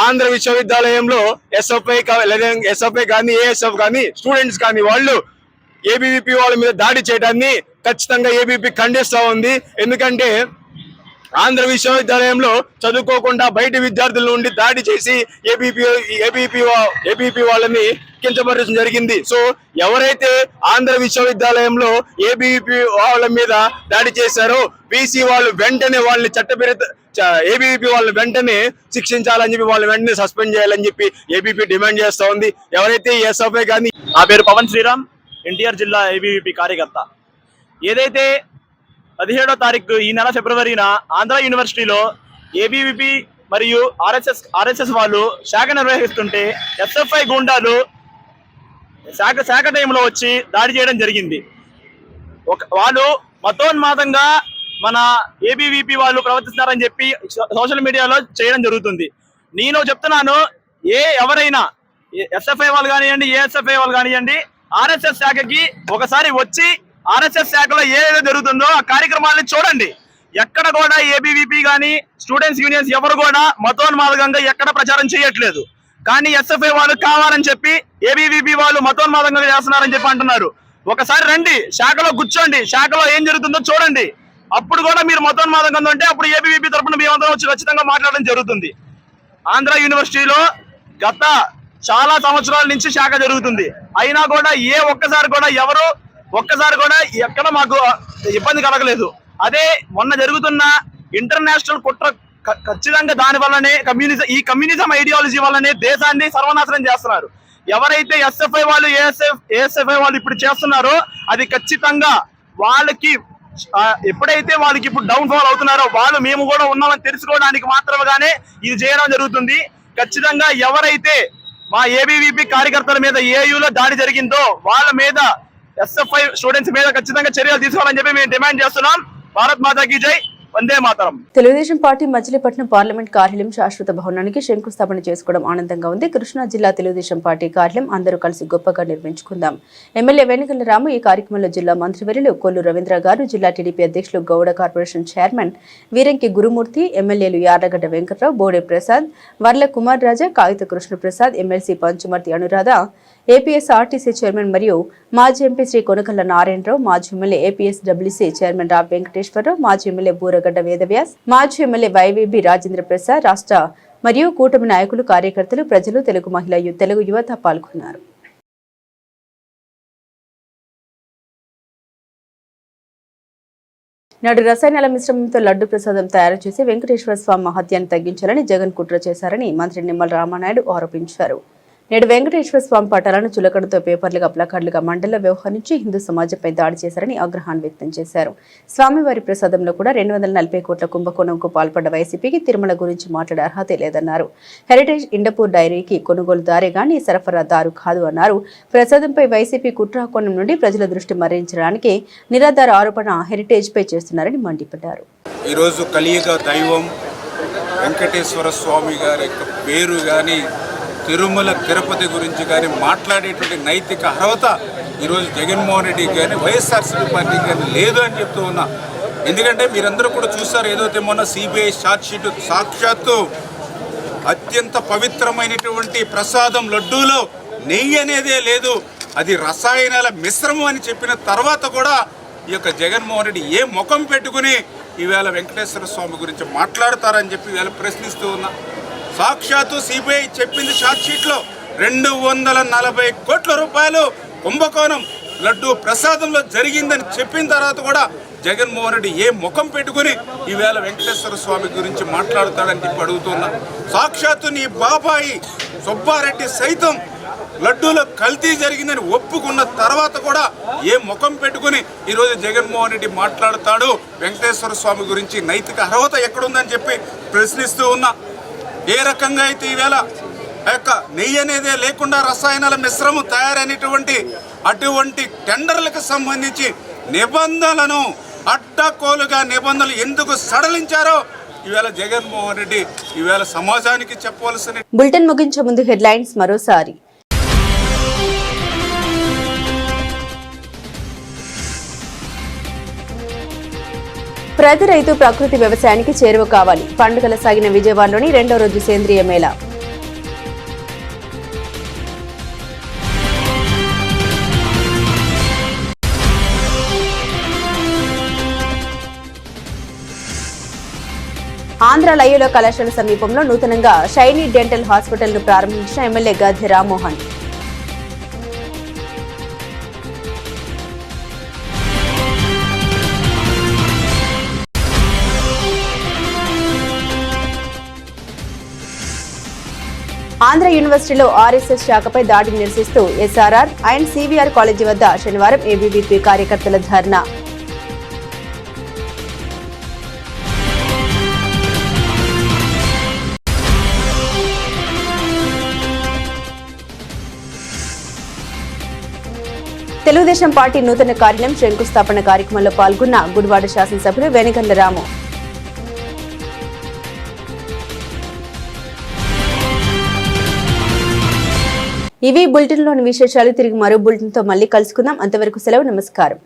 Speaker 13: ఆంధ్ర విశ్వవిద్యాలయంలో ఎస్ఎఫ్ఐ కానీ ఏఎస్ఎఫ్ కానీ స్టూడెంట్స్ కానీ వాళ్ళు ఏబీవీపీ వాళ్ళ మీద దాడి చేయడాన్ని ఖచ్చితంగా ఏబీవీపీ ఖండిస్తూ ఉంది. ఎందుకంటే ఆంధ్ర విశ్వవిద్యాలయంలో చదువుకోకుండా బయట విద్యార్థుల నుండి దాడి చేసి ఏబీపీ వాళ్ళని కించపరచడం జరిగింది. సో ఎవరైతే ఆంధ్ర విశ్వవిద్యాలయంలో ఏబీపీ వాళ్ళ మీద దాడి చేశారో బీసీ వాళ్ళు వెంటనే వాళ్ళని ఏబీవీపీ వాళ్ళని వెంటనే శిక్షించాలని చెప్పి వాళ్ళని వెంటనే సస్పెండ్ చేయాలని చెప్పి ఏబీపీ డిమాండ్ చేస్తా ఉంది. ఎవరైతే ఎస్ఎఫ్ఐ కానీ,
Speaker 4: నా పేరు పవన్ శ్రీరామ్, ఎన్టీఆర్ జిల్లా ఏబీవీపీ కార్యకర్త. ఏదైతే 17వ తారీఖు ఈ నెల ఫిబ్రవరిన ఆంధ్ర యూనివర్సిటీలో ఏబీవీపీ మరియు ఆర్ఎస్ఎస్ వాళ్ళు శాఖ నిర్వహిస్తుంటే ఎస్ఎఫ్ఐ గూండాలు శాఖ టైంలో వచ్చి దాడి చేయడం జరిగింది. వాళ్ళు మతోన్మాదంగా మన ఏబీవీపీ వాళ్ళు ప్రవర్తిస్తున్నారని చెప్పి సోషల్ మీడియాలో చేయడం జరుగుతుంది. నేను చెప్తున్నాను, ఎవరైనా ఎస్ఎఫ్ఐ వాళ్ళు కానివ్వండి, ఏఎస్ఎఫ్ఐ వాళ్ళు కానివ్వండి, ఆర్ఎస్ఎస్ శాఖకి ఒకసారి వచ్చి ఆర్ఎస్ఎస్ శాఖలో ఏదైతే జరుగుతుందో ఆ కార్యక్రమాలను చూడండి. ఎక్కడ కూడా ఏబీవీపీ కానీ స్టూడెంట్స్ యూనియన్స్ ఎవరు కూడా మతోన్మాదంగా ఎక్కడ ప్రచారం చేయట్లేదు. కానీ ఎస్ఎఫ్ఐ వాళ్ళు కావాలని చెప్పి ఏబీవీపీ వాళ్ళు మతోన్మాదంగా చేస్తున్నారని చెప్పి అంటున్నారు. ఒకసారి రండి, శాఖలో కూర్చోండి, శాఖలో ఏం జరుగుతుందో చూడండి. అప్పుడు కూడా మీరు మతోన్మాదంగా ఉంటే అప్పుడు ఏబీవీపీ తరఫున మేమందరం వచ్చి ఖచ్చితంగా మాట్లాడడం జరుగుతుంది. ఆంధ్ర యూనివర్సిటీలో గత చాలా సంవత్సరాల నుంచి శాఖ జరుగుతుంది. అయినా కూడా ఒక్కసారి కూడా ఎక్కడ మాకు ఇబ్బంది కలగలేదు. అదే మొన్న జరుగుతున్న ఇంటర్నేషనల్ కుట్ర ఖచ్చితంగా దాని వల్లనే ఈ కమ్యూనిజం ఐడియాలజీ వల్లనే దేశాన్ని సర్వనాశనం చేస్తున్నారు. ఎవరైతే ఎస్ఎఫ్ఐ వాళ్ళు ఏఎస్ఎఫ్ఐ వాళ్ళు ఇప్పుడు చేస్తున్నారో అది ఖచ్చితంగా వాళ్ళకి ఎప్పుడైతే వాళ్ళకి ఇప్పుడు డౌన్ ఫాల్ అవుతున్నారో వాళ్ళు మేము కూడా ఉన్నామని తెలుసుకోవడానికి మాత్రమేగానే ఇది చేయడం జరుగుతుంది. ఖచ్చితంగా ఎవరైతే మా ఏబీవీపీ కార్యకర్తల మీద ఏయూలో దాడి జరిగిందో వాళ్ళ మీద ఎస్ఎఫ్ఐ స్టూడెంట్స్ మీద ఖచ్చితంగా చర్యలు తీసుకోవాలని చెప్పి మేము డిమాండ్ చేస్తున్నాం. భారత్ మాతాకి జై, వందే మాతరం.
Speaker 1: తెలుగుదేశం పార్టీ మచిలీపట్నం పార్లమెంట్ కార్యాలయం శాశ్వత భవనానికి శంకుస్థాపన చేసుకోవడం ఆనందంగా ఉంది. కృష్ణా జిల్లా తెలుగుదేశం పార్టీ కార్యాలయం అందరూ కలిసి గొప్పగా నిర్మించుకుందాం. ఎమ్మెల్యే వెనుగళ్ల రాము ఈ కార్యక్రమంలో జిల్లా మంత్రివర్యులు కొల్లు రవీంద్ర గారు, జిల్లా టీడీపీ అధ్యక్షులు గౌడ కార్పొరేషన్ చైర్మన్ వీరంకి గురుమూర్తి, ఎమ్మెల్యేలు Yarlagadda Venkatrao, Bode Prasad, Varla Kumar Raja, Kagitha Krishnaprasad, MLC Panchumarthi Anuradha, APS RTC chairman మరియు మాజీ ఎంపీ శ్రీ కొనకల్ల నారాయణరావు, మాజీ MLA APS WC chairman Rao Venkateswararao, మాజీ ఎమ్మెల్యే బూరగడ్డ వేదవ్యాస్, మాజీ ఎమ్మెల్యే వైవీబీ రాజేంద్ర ప్రసాద్, రాష్ట్ర మరియు కూటమి నాయకులు, కార్యకర్తలు, ప్రజలు, తెలుగు యువత పాల్గొన్నారు. నాడు రసాయనాల మిశ్రమంతో లడ్డు ప్రసాదం తయారు చేసి వెంకటేశ్వర స్వామి మహత్యాన్ని తగ్గించాలని జగన్ కుట్ర చేశారని మంత్రి నిమ్మల రామానాయుడు ఆరోపించారు. నేడు వెంకటేశ్వర స్వామి పటాలను చులకడతో పేపర్లుగా ప్లకార్డులుగా మండలిలో వ్యవహరించి హిందూ సమాజంపై దాడి చేశారని ఆగ్రహాన్ని వ్యక్తం చేశారు. స్వామివారి ప్రసాదంలో కూడా 240 కోట్ల కుంభకోణంకు పాల్పడ్డ వైసీపీకి తిరుమల గురించి మాట్లాడే అర్హతే లేదన్నారు. హెరిటేజ్ ఇండపూర్ డైరీకి కొనుగోలుదారే గాని సరఫరాదారు కాదు అన్నారు. ప్రసాదంపై వైసీపీ కుట్రకోణం నుండి ప్రజల దృష్టి మళ్లించడానికి నిరాధార ఆరోపణ హెరిటేజ్ పై చేస్తున్నారని మండిపడ్డారు.
Speaker 14: ఈరోజు కలియుగ దైవం వెంకటేశ్వర స్వామి గారి యొక్క పేరు కానీ తిరుమల తిరుపతి గురించి కానీ మాట్లాడేటువంటి నైతిక అర్హత ఈరోజు జగన్మోహన్ రెడ్డి కానీ వైఎస్ఆర్సీపీ పార్టీ కానీ లేదు అని చెప్తూ ఉన్నా. ఎందుకంటే మీరందరూ కూడా చూస్తారు, ఏదైతే మొన్న సిబిఐ ఛార్జ్షీట్ సాక్షాత్తు అత్యంత పవిత్రమైనటువంటి ప్రసాదం లడ్డూలో నెయ్యి అనేదే లేదు, అది రసాయనాల మిశ్రమం అని చెప్పిన తర్వాత కూడా ఈ యొక్క జగన్మోహన్ రెడ్డి ఏ ముఖం పెట్టుకుని ఈవేళ వెంకటేశ్వర స్వామి గురించి మాట్లాడతారని చెప్పి ఈవేళ ప్రశ్నిస్తూ ఉన్నా. సాక్షాత్తు సిబిఐ చెప్పింది ఛార్జ్షీట్లో 240 కోట్ల రూపాయలు కుంభకోణం లడ్డు ప్రసాదంలో జరిగిందని చెప్పిన తర్వాత కూడా జగన్మోహన్ రెడ్డి ఏ ముఖం పెట్టుకుని ఈవేళ వెంకటేశ్వర స్వామి గురించి మాట్లాడతాడని చెప్పి అడుగుతున్నా. సాక్షాత్తు నీ బాబాయి సుబ్బారెడ్డి సైతం లడ్డూలో కల్తీ జరిగిందని ఒప్పుకున్న తర్వాత కూడా ఏ ముఖం పెట్టుకుని ఈరోజు జగన్మోహన్ రెడ్డి మాట్లాడతాడు వెంకటేశ్వర స్వామి గురించి? నైతిక అర్హత ఎక్కడుందని చెప్పి ప్రశ్నిస్తూ ఉన్నా. ఏ రకంగా అయితే ఈవేళ ఆ యొక్క నెయ్యి అనేదే లేకుండా రసాయనాల మిశ్రమం తయారైనటువంటి అటువంటి టెండర్లకు సంబంధించి నిబంధనలను అడ్డకోలుగా నిబంధనలు ఎందుకు సడలించారో ఈవేళ జగన్మోహన్ రెడ్డి ఈవేళ సమాజానికి చెప్పవలసిన.
Speaker 1: బులెటిన్ ముగించే ముందు హెడ్లైన్స్ మరోసారి. ప్రతి రైతు ప్రకృతి వ్యవసాయానికి చేరువ కావాలి. పండుగల సాగిన విజయవాడలోని 2వ రోజు సేంద్రియ మేళా. ఆంధ్ర లయోలా కళాశాల సమీపంలో నూతనంగా షైనీ డెంటల్ హాస్పిటల్ ను ప్రారంభించిన ఎమ్మెల్యే గద్దె రామ్మోహన్. ఆంధ్ర యూనివర్సిటీలో ఆర్ఎస్ఎస్ శాఖపై దాడిని నిరసిస్తూ ఎస్ఆర్ఆర్ అండ్ సివిఆర్ కాలేజీ వద్ద శనివారం ఏబీవీపీ కార్యకర్తల ధర్నా. తెలుగుదేశం పార్టీ నూతన కార్యాలయం శంకుస్థాపన కార్యక్రమంలో పాల్గొన్న గుడివాడ శాసనసభ్యులు వెనగండ్ల రాము. ఇవి బులెటిన్లోని విశేషాలు. తిరిగి మరో బులెటిన్తో మళ్ళీ కలుసుకుందాం. అంతవరకు సెలవు. నమస్కారం.